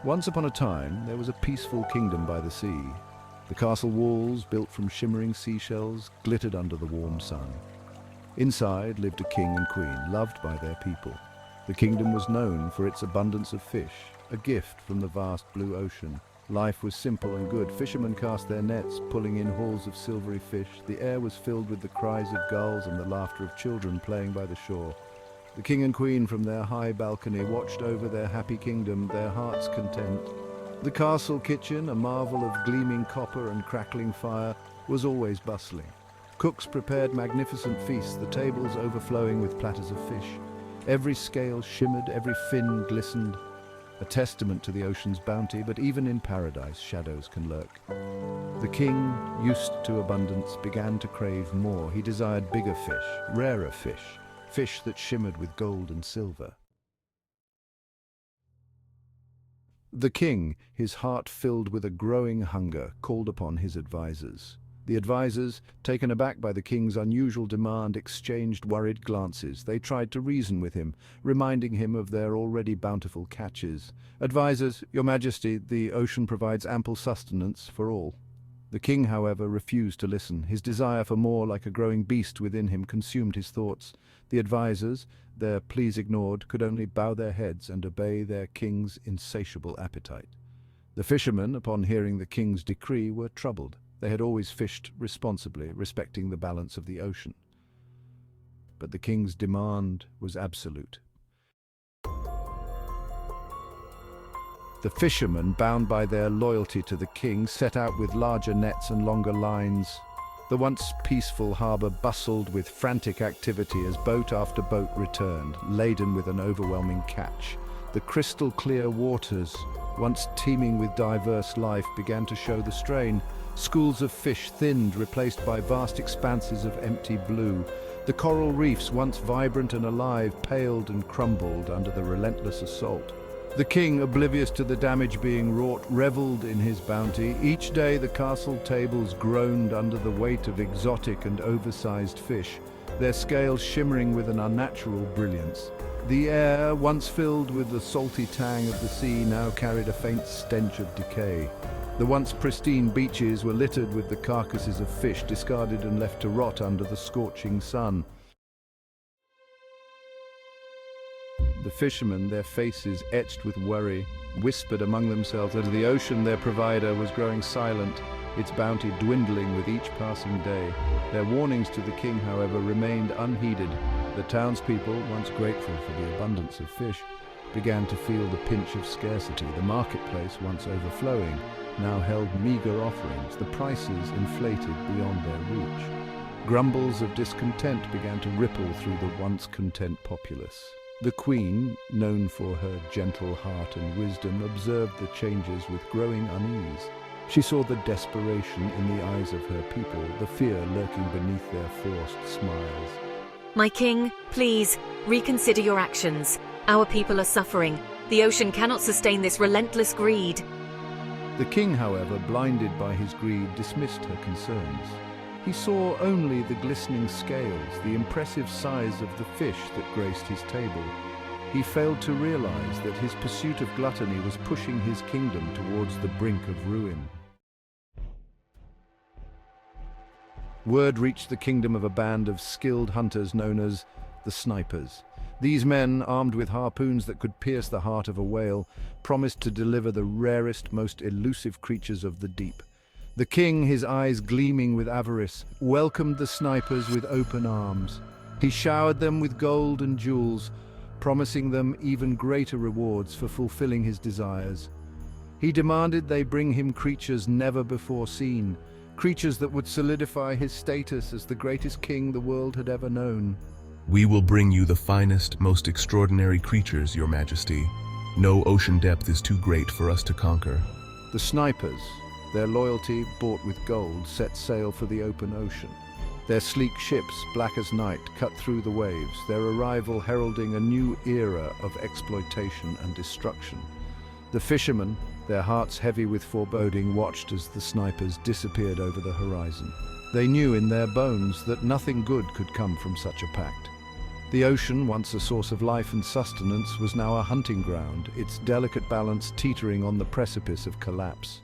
Once upon a time, there was a peaceful kingdom by the sea. The castle walls, built from shimmering seashells, glittered under the warm sun. Inside lived a king and queen, loved by their people. The kingdom was known for its abundance of fish, a gift from the vast blue ocean. Life was simple and good. Fishermen cast their nets, pulling in hauls of silvery fish. The air was filled with the cries of gulls and the laughter of children playing by the shore. The king and queen from their high balcony watched over their happy kingdom, their hearts content. The castle kitchen, a marvel of gleaming copper and crackling fire, was always bustling. Cooks prepared magnificent feasts, the tables overflowing with platters of fish. Every scale shimmered, every fin glistened, a testament to the ocean's bounty, but even in paradise, shadows can lurk. The king, used to abundance, began to crave more. He desired bigger fish, rarer fish, fish that shimmered with gold and silver. The king, his heart filled with a growing hunger, called upon his advisors. The advisors, taken aback by the king's unusual demand, exchanged worried glances. They tried to reason with him, reminding him of their already bountiful catches. "Advisors, your majesty, the ocean provides ample sustenance for all." The king, however, refused to listen. His desire for more, like a growing beast within him, consumed his thoughts. The advisors, their pleas ignored, could only bow their heads and obey their king's insatiable appetite. The fishermen, upon hearing the king's decree, were troubled. They had always fished responsibly, respecting the balance of the ocean. But the king's demand was absolute. The fishermen, bound by their loyalty to the king, set out with larger nets and longer lines. The once peaceful harbor bustled with frantic activity as boat after boat returned, laden with an overwhelming catch. The crystal-clear waters, once teeming with diverse life, began to show the strain. Schools of fish thinned, replaced by vast expanses of empty blue. The coral reefs, once vibrant and alive, paled and crumbled under the relentless assault. The king, oblivious to the damage being wrought, reveled in his bounty. Each day the castle tables groaned under the weight of exotic and oversized fish, their scales shimmering with an unnatural brilliance. The air, once filled with the salty tang of the sea, now carried a faint stench of decay. The once pristine beaches were littered with the carcasses of fish discarded and left to rot under the scorching sun. The fishermen, their faces etched with worry, whispered among themselves that the ocean, their provider, was growing silent, its bounty dwindling with each passing day. Their warnings to the king, however, remained unheeded. The townspeople, once grateful for the abundance of fish, began to feel the pinch of scarcity. The marketplace, once overflowing, now held meager offerings, the prices inflated beyond their reach. Grumbles of discontent began to ripple through the once content populace. The queen, known for her gentle heart and wisdom, observed the changes with growing unease. She saw the desperation in the eyes of her people, the fear lurking beneath their forced smiles. My king, please, reconsider your actions. Our people are suffering. The ocean cannot sustain this relentless greed. The king, however, blinded by his greed, dismissed her concerns. He saw only the glistening scales, the impressive size of the fish that graced his table. He failed to realize that his pursuit of gluttony was pushing his kingdom towards the brink of ruin. Word reached the kingdom of a band of skilled hunters known as the Snipers. These men, armed with harpoons that could pierce the heart of a whale, promised to deliver the rarest, most elusive creatures of the deep. The king, his eyes gleaming with avarice, welcomed the snipers with open arms. He showered them with gold and jewels, promising them even greater rewards for fulfilling his desires. He demanded they bring him creatures never before seen, creatures that would solidify his status as the greatest king the world had ever known. We will bring you the finest, most extraordinary creatures, Your Majesty. No ocean depth is too great for us to conquer. The snipers, their loyalty bought with gold, set sail for the open ocean. Their sleek ships, black as night, cut through the waves, their arrival heralding a new era of exploitation and destruction. The fishermen, their hearts heavy with foreboding, watched as the snipers disappeared over the horizon. They knew in their bones that nothing good could come from such a pact. The ocean, once a source of life and sustenance, was now a hunting ground, its delicate balance teetering on the precipice of collapse.